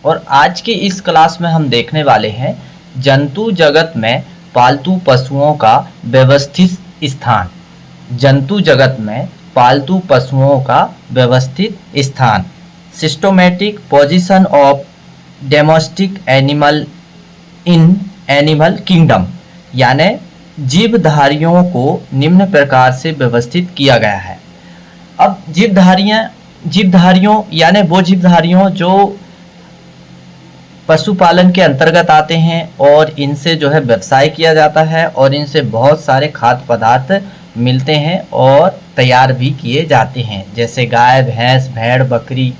और आज की इस क्लास में हम देखने वाले हैं जंतु जगत में पालतू पशुओं का व्यवस्थित स्थान। जंतु जगत में पालतू पशुओं का व्यवस्थित स्थान, systematic position of domestic animal in animal kingdom, यानी जीवधारियों को निम्न प्रकार से व्यवस्थित किया गया है। अब जीवधारियों यानी वो जीवधारियों जो पशुपालन के अंतर्गत आते हैं और इनसे जो है व्यवसाय किया जाता है और इनसे बहुत सारे खाद्य पदार्थ मिलते हैं और तैयार भी किए जाते हैं, जैसे गाय, भैंस, भेड़, बकरी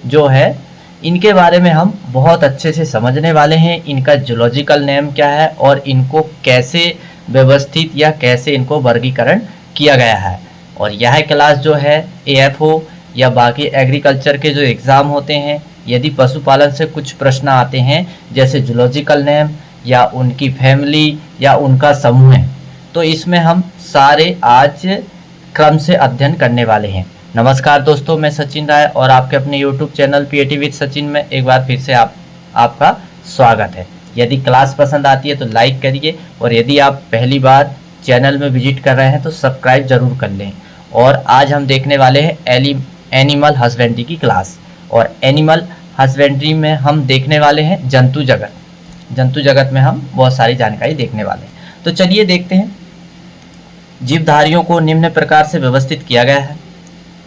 जो है, इनके बारे में हम बहुत अच्छे से समझने वाले हैं। इनका जूलॉजिकल नेम क्या है और इनको कैसे व्यवस्थित या कैसे इनको वर्गीकरण किया गया है। और यह क्लास जो है AFO या बाकी एग्रीकल्चर के जो एग्ज़ाम होते हैं, यदि पशुपालन से कुछ प्रश्न आते हैं जैसे जूलॉजिकल नेम या उनकी फैमिली या उनका समूह है, तो इसमें हम सारे आज क्रम से अध्ययन करने वाले हैं। नमस्कार दोस्तों, मैं सचिन राय और आपके अपने YouTube channel PAT with Sachin में एक बार फिर से आपका स्वागत है। यदि क्लास पसंद आती है तो लाइक करिए और यदि आप पहली बार चैनल में विजिट कर रहे हैं तो सब्सक्राइब जरूर कर लें। और आज हम देखने वाले हैं एनिमल हस्बेंड्री की क्लास, और एनिमल हस्बेंड्री में हम देखने वाले हैं जंतु जगत। जंतु जगत में हम बहुत सारी जानकारी देखने वाले हैं। तो चलिए देखते हैं। जीवधारियों को निम्न प्रकार से व्यवस्थित किया गया है।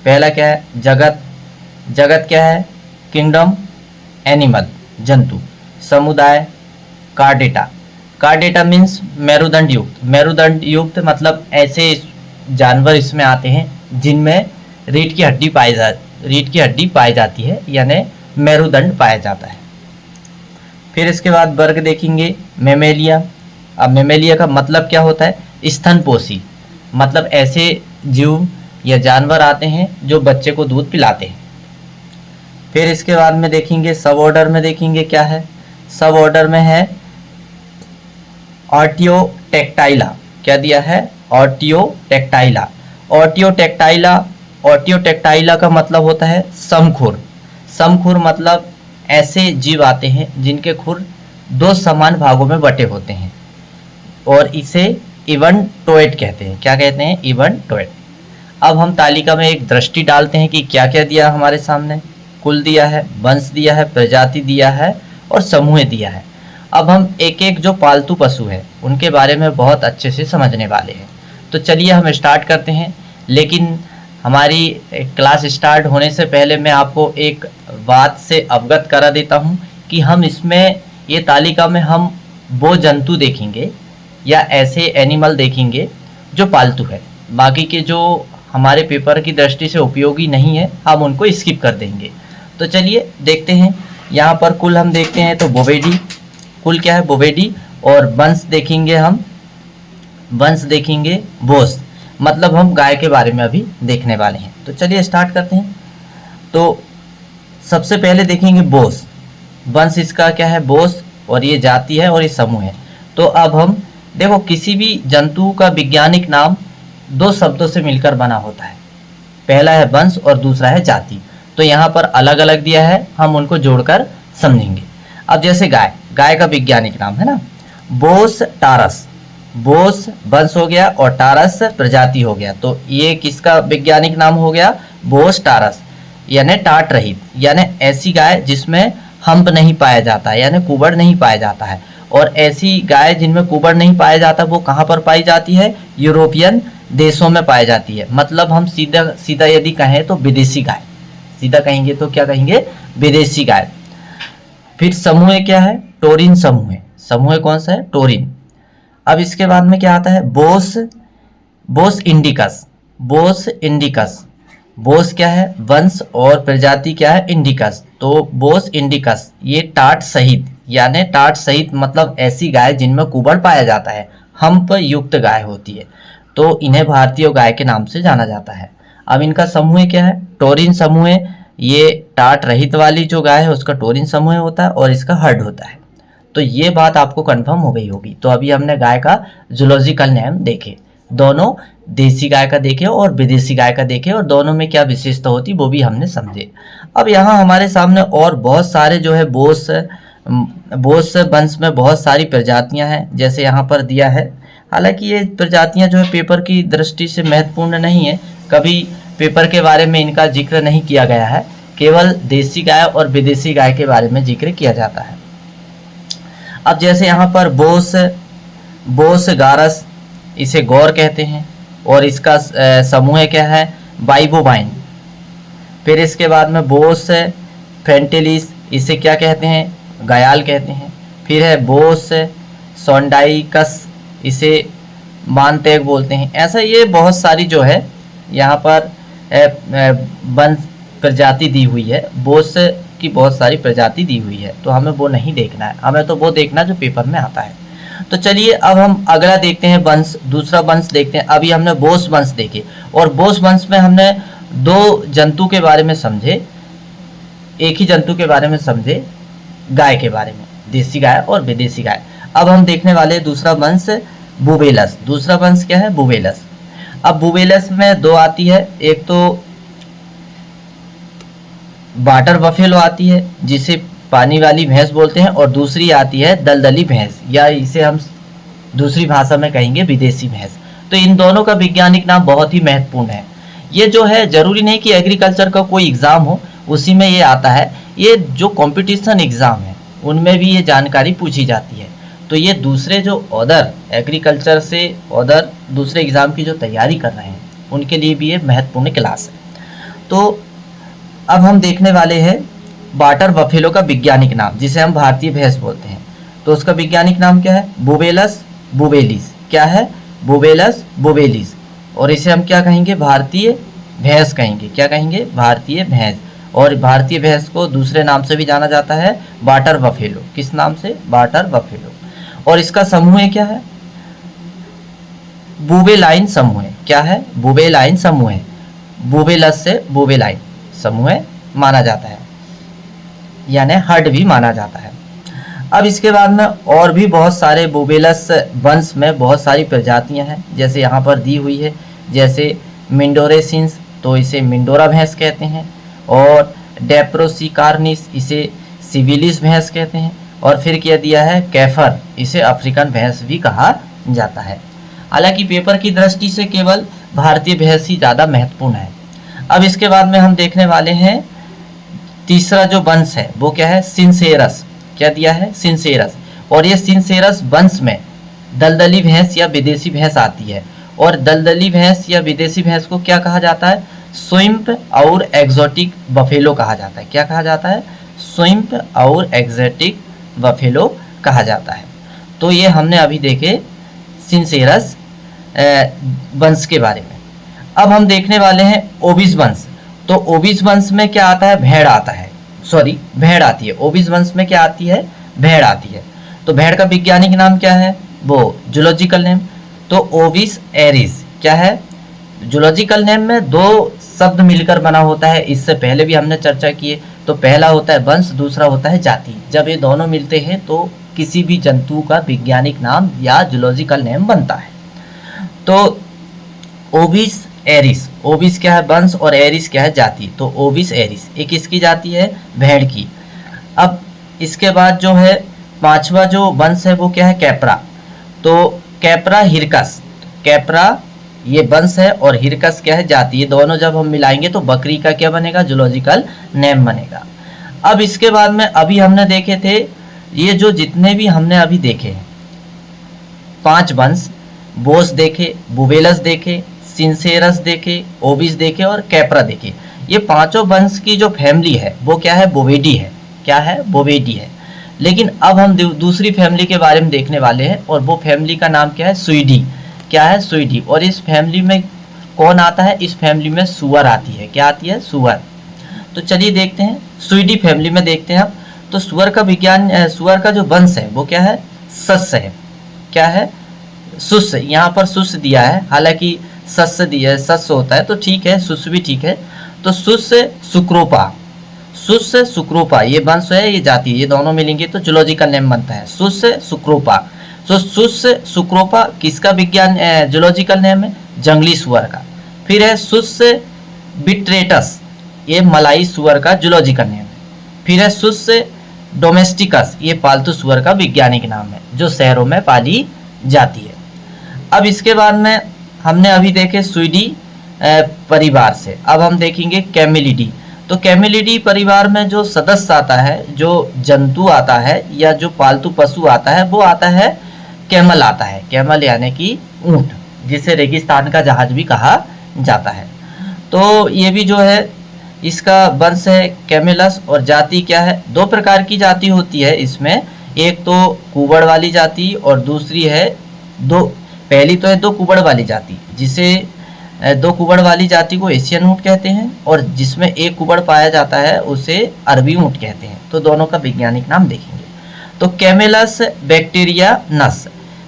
पहला क्या है? जगत। जगत क्या है? किंगडम, एनिमल, जंतु। समुदाय, कार्डेटा। कार्डेटा मीन्स मेरुदंड युक्त। मेरुदंड युक्त मतलब ऐसे जानवर इसमें आते हैं जिनमें रीढ़ की हड्डी पाई जाती है, यानी मेरुदंड पाया जाता है। फिर इसके बाद वर्ग देखेंगे, मेमेलिया। अब मेमेलिया का मतलब क्या होता है? स्तनपोषी, मतलब ऐसे जीव या जानवर आते हैं जो बच्चे को दूध पिलाते हैं। फिर इसके बाद में देखेंगे सब ऑर्डर में, देखेंगे क्या है। सब ऑर्डर में है ऑर्टियोटेक्टाइला। क्या दिया है? ऑर्टियोटेक्टाइला। ऑर्टियोटेक्टाइला का मतलब होता है समखुर। समखुर मतलब ऐसे जीव आते हैं जिनके खुर दो समान भागों में बटे होते हैं और इसे इवनटोएड कहते हैं। क्या कहते हैं? इवनटोएड। अब हम तालिका में एक दृष्टि डालते हैं कि क्या क्या दिया हमारे सामने। कुल दिया है, वंश दिया है, प्रजाति दिया है और समूह दिया है। अब हम एक एक जो पालतू पशु है उनके बारे में बहुत अच्छे से समझने वाले हैं। तो चलिए हम स्टार्ट करते हैं। लेकिन हमारी क्लास स्टार्ट होने से पहले मैं आपको एक बात से अवगत करा देता हूँ कि हम इसमें ये तालिका में हम वो जंतु देखेंगे या ऐसे एनिमल देखेंगे जो पालतू है। बाकी के जो हमारे पेपर की दृष्टि से उपयोगी नहीं है हम उनको स्किप कर देंगे। तो चलिए देखते हैं। यहाँ पर कुल हम देखते हैं तो बोवेडी। कुल क्या है? बोवेडी। और वंश देखेंगे हम, वंश देखेंगे बोस, मतलब हम गाय के बारे में अभी देखने वाले हैं। तो चलिए स्टार्ट करते हैं। तो सबसे पहले देखेंगे बोस। वंश इसका क्या है? बोस। और ये जाति है और ये समूह है। तो अब हम देखो, किसी भी जंतु का वैज्ञानिक नाम दो शब्दों से मिलकर बना होता है। पहला है वंश और दूसरा है जाति। तो यहाँ पर अलग अलग दिया है, हम उनको जोड़कर समझेंगे। अब जैसे गाय, गाय का वैज्ञानिक नाम है ना, बोस टारस। बोस वंश हो गया और टारस प्रजाति हो गया। तो ये किसका वैज्ञानिक नाम हो गया? बोस टारस, यानी टाट रहित, यानी ऐसी गाय जिसमें हम्प नहीं पाया जाता है, यानी कुबड़ नहीं पाया जाता है। और ऐसी गाय जिनमें कुबड़ नहीं पाया जाता वो कहाँ पर पाई जाती है? यूरोपियन देशों में पाई जाती है। मतलब हम सीधा सीधा यदि कहें तो विदेशी गाय। सीधा कहेंगे तो क्या कहेंगे? विदेशी गाय। फिर समूह क्या है? टोरिन समूह। समूह कौन सा है? टोरिन। अब इसके बाद में क्या आता है? बोस इंडिकस। बोस इंडिकस। बोस क्या है? वंश और प्रजाति क्या है? इंडिकस। तो बोस इंडिकस ये टाट सहित, यानी टाट सहित मतलब ऐसी गाय जिनमें कुबड़ पाया जाता है, हम्प युक्त गाय होती है। तो इन्हें भारतीय गाय के नाम से जाना जाता है। अब इनका समूह क्या है? टोरिन समूह। ये टाट रहित वाली जो गाय है उसका टोरिन समूह होता है और इसका हर्ड होता है। तो ये बात आपको कंफर्म हो गई होगी। तो अभी हमने गाय का जूलॉजिकल नेम देखे। दोनों देसी गाय का देखे और विदेशी गाय का देखे और दोनों में क्या विशेषता होती वो भी हमने समझे। अब यहाँ हमारे सामने और बहुत सारे जो है बोस वंश में बहुत सारी प्रजातियां हैं, जैसे यहाँ पर दिया है। हालांकि ये प्रजातियां जो है पेपर की दृष्टि से महत्वपूर्ण नहीं है, कभी पेपर के बारे में इनका जिक्र नहीं किया गया है, केवल देसी गाय और विदेशी गाय के बारे में जिक्र किया जाता है। अब जैसे यहाँ पर बोस गारस, इसे गौर कहते हैं और इसका समूह क्या है, बाइबोवाइन। फिर इसके बाद में बोस फेंटेलिस, इसे क्या कहते हैं, गयाल कहते हैं। फिर है बोस सोंडाइकस, इसे मानतेग बोलते हैं। ऐसा ये बहुत सारी जो है यहाँ पर वंश प्रजाति दी हुई है, बोस की बहुत सारी प्रजाति दी हुई है, तो हमें वो नहीं देखना है, हमें तो वो देखना जो पेपर में आता है। तो चलिए अब हम अगला देखते हैं वंश, दूसरा वंश देखते हैं। अभी हमने बोस वंश देखे और बोस वंश में हमने दो जंतु के बारे में समझे, एक ही जंतु के बारे में समझे, गाय के बारे में, देसी गाय और विदेशी गाय। अब हम देखने वाले दूसरा वंश बुवेलस। दूसरा वंश क्या है, बुवेलस। अब बुवेलस में दो आती है, एक तो वाटर बफेलो आती है जिसे पानी वाली भैंस बोलते हैं, और दूसरी आती है दलदली भैंस, या इसे हम दूसरी भाषा में कहेंगे विदेशी भैंस। तो इन दोनों का वैज्ञानिक नाम बहुत ही महत्वपूर्ण है। ये जो है जरूरी नहीं कि एग्रीकल्चर का कोई एग्जाम हो उसी में ये आता है, ये जो कंपटीशन एग्जाम है उनमें भी ये जानकारी पूछी जाती है। तो ये दूसरे जो अदर एग्रीकल्चर से अदर दूसरे एग्जाम की जो तैयारी कर रहे हैं उनके लिए भी ये महत्वपूर्ण क्लास है। तो अब हम देखने वाले हैं वाटर बफेलो का वैज्ञानिक नाम, जिसे हम भारतीय भैंस बोलते हैं। तो उसका वैज्ञानिक नाम क्या है, बुवेलस बुवेलिस। क्या है, बुवेलस बुवेलिस। और इसे हम क्या कहेंगे, भारतीय भैंस कहेंगे। क्या कहेंगे, भारतीय भैंस। और भारतीय भैंस को दूसरे नाम से भी जाना जाता है, वाटर बफेलो। किस नाम से, वाटर बफेलो। और इसका समूह क्या है, बुवेलाइन समूह। क्या है, बुवेलाइन समूह। बुवेलस से बुवेलाइन समूह माना जाता है, यानी हर्ड भी माना जाता है। अब इसके बाद में और भी बहुत सारे बुवेलस वंश में बहुत सारी प्रजातियां हैं, जैसे यहाँ पर दी हुई है, जैसे मिंडोरेसिंस, तो इसे मिंडोरा भैंस कहते हैं, और डेप्रोसिकार्निस, इसे सिविलिस भैंस कहते हैं, और फिर क्या दिया है, कैफर, इसे अफ्रीकन भैंस भी कहा जाता है। हालांकि पेपर की दृष्टि से केवल भारतीय भैंस ही ज़्यादा महत्वपूर्ण है। अब इसके बाद में हम देखने वाले हैं तीसरा जो वंश है वो क्या है, सिंसेरस। क्या दिया है, सिंसेरस। और ये सिंसेरस वंश में दलदली भैंस या विदेशी भैंस आती है। और दलदली भैंस या विदेशी भैंस को क्या कहा जाता है, स्विम्प और एक्सोटिक बफेलो कहा जाता है। क्या कहा जाता है, स्विम्प और एक्सोटिक बफेलो कहा जाता है। तो ये हमने अभी देखे सिंसेरस वंश के बारे में। अब हम देखने वाले हैं ओबिस वंश। तो ओबिस वंश में क्या आता है, भेड़ आता है, सॉरी भेड़ आती है। ओबिस वंश में क्या आती है, भेड़ आती है। तो भेड़ का वैज्ञानिक नाम क्या है, वो जूलॉजिकल नेम, तो ओबिस एरिस। क्या है, जूलॉजिकल नेम में दो शब्द मिलकर बना होता है, इससे पहले भी हमने चर्चा की है। तो पहला होता है वंश, दूसरा होता है जाति। जब ये दोनों मिलते हैं तो किसी भी जंतु का वैज्ञानिक नाम या जूलॉजिकल नेम बनता है। तो ओबिस एरिस, ओबिस क्या है, वंश, और एरिस क्या है, जाति। तो ओबिस एरिस एक इसकी जाति है, भेड़ की। अब इसके बाद जो है पांचवा जो वंश है वो क्या है, कैप्रा। तो कैप्रा हिरकस, कैप्रा ये वंश है और हिरकस क्या है, जाति। ये दोनों जब हम मिलाएंगे तो बकरी का क्या बनेगा, जूलॉजिकल नेम बनेगा। अब इसके बाद में अभी हमने देखे थे, ये जो जितने भी हमने अभी देखे हैं 5 वंश, बोस देखे, बुवेलस देखे, सिंसेरस देखे, ओबिस देखे और कैप्रा देखे। ये पांचों वंश की जो फैमिली है वो क्या है, बोवेडी है। क्या है, बोवेडी है। लेकिन अब हम दूसरी फैमिली के बारे में देखने वाले हैं, और वो फैमिली का नाम क्या है, सुइडी। क्या है, सुइडी। और इस फैमिली में कौन आता है, इस फैमिली में सुअर आती है। क्या आती है, सुअर। तो चलिए देखते हैं, सुइडी फैमिली में देखते हैं। अब तो सुअर का विज्ञान, सुअर का जो वंश है वो क्या है, सस्य है। क्या है, सुस्य। यहाँ पर सुस्य दिया है, हालांकि सस्य दिया है, सस्य होता है तो ठीक है, सुस्य भी ठीक है। तो सुस्य सुक्रोपा, सुस्य सुक्रोपा ये वंश है, ये जाति, ये दोनों मिलेंगे तो जूलॉजिकल नेम बनता है, सुस्य सुक्रोपा। तो सुस सुक्रोपा किसका विज्ञान जूलॉजिकल नेम है? जंगली सुअर का। फिर है सुस बिट्रेटस, ये मलाई सुअर का जूलॉजिकल नेम है। फिर है सुस डोमेस्टिकस, ये पालतू सुअर का वैज्ञानिक नाम है जो शहरों में पाली जाती है। अब इसके बाद में हमने अभी देखे सुइडी परिवार से, अब हम देखेंगे कैमेलिडी। तो कैमेलिडी परिवार में जो सदस्य आता है, जो जंतु आता है या जो पालतू पशु आता है, वो आता है कैमल आता है। कैमल यानी कि ऊंट, जिसे रेगिस्तान का जहाज भी कहा जाता है। तो ये भी जो है इसका वंश है कैमेलस। और जाति क्या है? दो प्रकार की जाति होती है इसमें, एक तो कुबड़ वाली जाति और दूसरी है पहली तो है दो कुबड़ वाली जाति, जिसे दो कुबड़ वाली जाति को एशियन ऊंट कहते हैं, और जिसमें एक कुबड़ पाया जाता है उसे अरबी ऊंट कहते हैं। तो दोनों का वैज्ञानिक नाम देखेंगे। तो कैमेलस बैक्टीरियानस,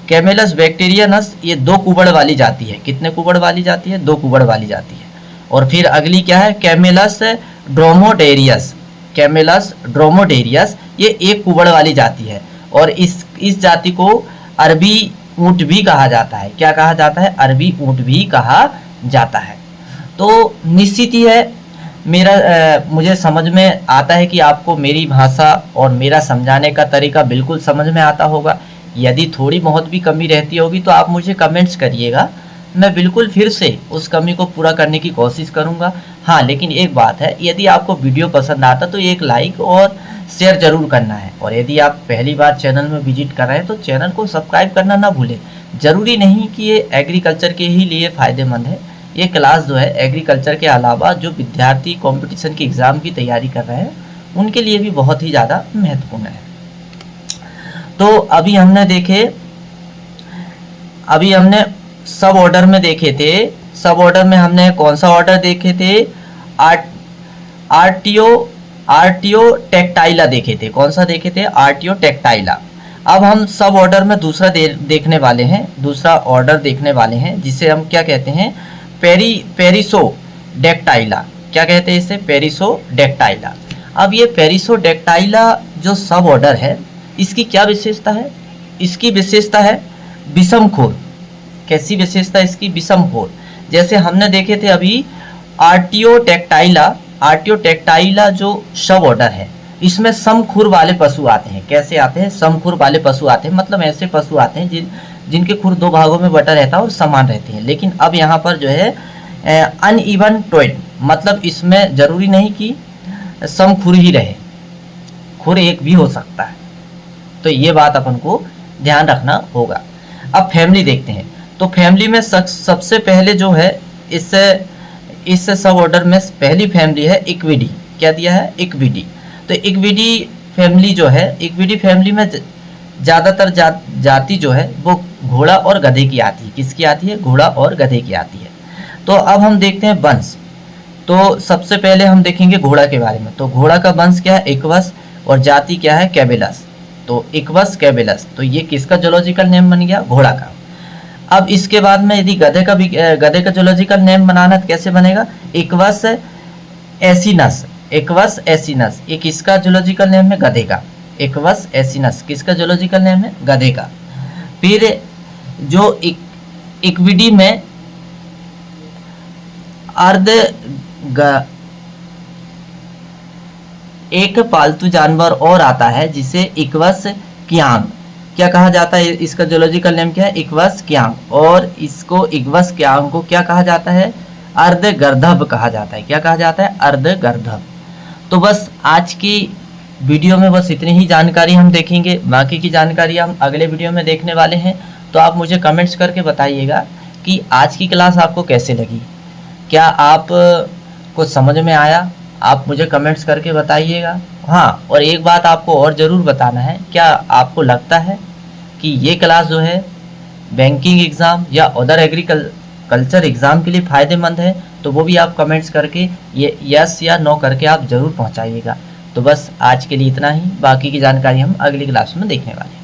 कैमेलस बैक्टीरियानस ये दो कुबड़ वाली जाति है। कितने कुबड़ वाली जाति है? दो कुबड़ वाली जाति है। और फिर अगली क्या है? कैमेलस ड्रोमोडेरियस, कैमेलस ड्रोमोडेरियस ये एक कुबड़ वाली जाति है। और इस जाति को अरबी ऊंट भी कहा जाता है। क्या कहा जाता है? अरबी ऊंट भी कहा जाता है। तो निश्चित ही है मुझे समझ में आता है कि आपको मेरी भाषा और मेरा समझाने का तरीका बिल्कुल समझ में आता होगा। यदि थोड़ी बहुत भी कमी रहती होगी तो आप मुझे कमेंट्स करिएगा, मैं बिल्कुल फिर से उस कमी को पूरा करने की कोशिश करूंगा। हाँ, लेकिन एक बात है, यदि आपको वीडियो पसंद आता तो एक लाइक और शेयर जरूर करना है। और यदि आप पहली बार चैनल में विजिट कर रहे हैं तो चैनल को सब्सक्राइब करना ना भूलें। ज़रूरी नहीं कि ये एग्रीकल्चर के ही लिए फ़ायदेमंद है। ये क्लास जो है एग्रीकल्चर के अलावा जो विद्यार्थी कंपटीशन की एग्ज़ाम की तैयारी कर रहे हैं उनके लिए भी बहुत ही ज़्यादा महत्वपूर्ण है। तो अभी हमने सब ऑर्डर में देखे थे। सब ऑर्डर में हमने कौन सा ऑर्डर देखे थे? आर्टियो टेक्टाइला देखे थे। कौन सा देखे थे? आर्टियो टेक्टाइला। अब हम सब ऑर्डर में दूसरा देखने वाले हैं, दूसरा ऑर्डर देखने वाले हैं, जिसे हम क्या कहते हैं? पेरिसोडेक्टाइला। क्या कहते हैं इसे? पेरिसोडेक्टाइला। अब ये पेरिसोडेक्टाइला जो सब ऑर्डर है, इसकी क्या विशेषता है? इसकी विशेषता है विषमखोर। कैसी विशेषता इसकी? विषमखोर। जैसे हमने देखे थे अभी आर्टियोटेक्टाइला जो सब ऑर्डर है, इसमें समखुर वाले पशु आते हैं। कैसे आते हैं? समखुर वाले पशु आते हैं, मतलब ऐसे पशु आते हैं जिनके खुर दो भागों में बटा रहता है और समान रहते हैं। लेकिन अब यहाँ पर जो है अनइवन टोइड, मतलब इसमें जरूरी नहीं कि समखुर ही रहे, खुर एक भी हो सकता है। तो ये बात अपन को ध्यान रखना होगा। अब फैमिली देखते हैं। तो फैमिली में सबसे पहले जो है इस सब ऑर्डर में पहली फैमिली है इक्विडी। क्या दिया है? इक्विडी। तो इक्विडी फैमिली जो है, इक्विडी फैमिली में ज़्यादातर जाति जो है वो घोड़ा और गधे की आती है। किसकी आती है? घोड़ा और गधे की आती है। तो अब हम देखते हैं वंश। तो सबसे पहले हम देखेंगे घोड़ा के बारे में। तो घोड़ा का वंश क्या है? इक्वस। और जाति क्या है? कैबेलस। तो इक्वस कैबेलस, तो ये किसका जूलॉजिकल नेम बन गया? घोड़ा का। अब इसके बाद में यदि गधे का जूलॉजिकल नेम बनाना तो कैसे बनेगा? Equals acinus. इक्वस एसिनस ये किसका जूलॉजिकल नेम है? गधे का। इक्वस एसिनस किसका जूलॉजिकल नेम है? गधे का। फिर जो इक्विडी में एक पालतू जानवर और आता है जिसे इक्वस क्यांग। क्या कहा जाता है? इसका जूलॉजिकल नेम क्या है? Equals Kiang. और इसको इक्वस क्यांग को क्या कहा जाता है? अर्धगर्दभ कहा जाता है। क्या कहा जाता है? अर्धगर्दभ। तो बस आज की वीडियो में बस इतनी ही जानकारी हम देखेंगे। बाकी की जानकारी हम अगले वीडियो में देखने वाले हैं। तो आप मुझे कमेंट्स करके बताइएगा कि आज की क्लास आपको कैसे लगी। क्या आप को समझ में आया? आप मुझे कमेंट्स करके बताइएगा। हाँ, और एक बात आपको और ज़रूर बताना है, क्या आपको लगता है कि ये क्लास जो है बैंकिंग एग्ज़ाम या अदर एग्रीकल्चर एग्ज़ाम के लिए फ़ायदेमंद है? तो वो भी आप कमेंट्स करके ये यस या नो करके आप ज़रूर पहुँचाइएगा। तो बस आज के लिए इतना ही। बाकी की जानकारी हम अगली क्लास में देखने वाले हैं।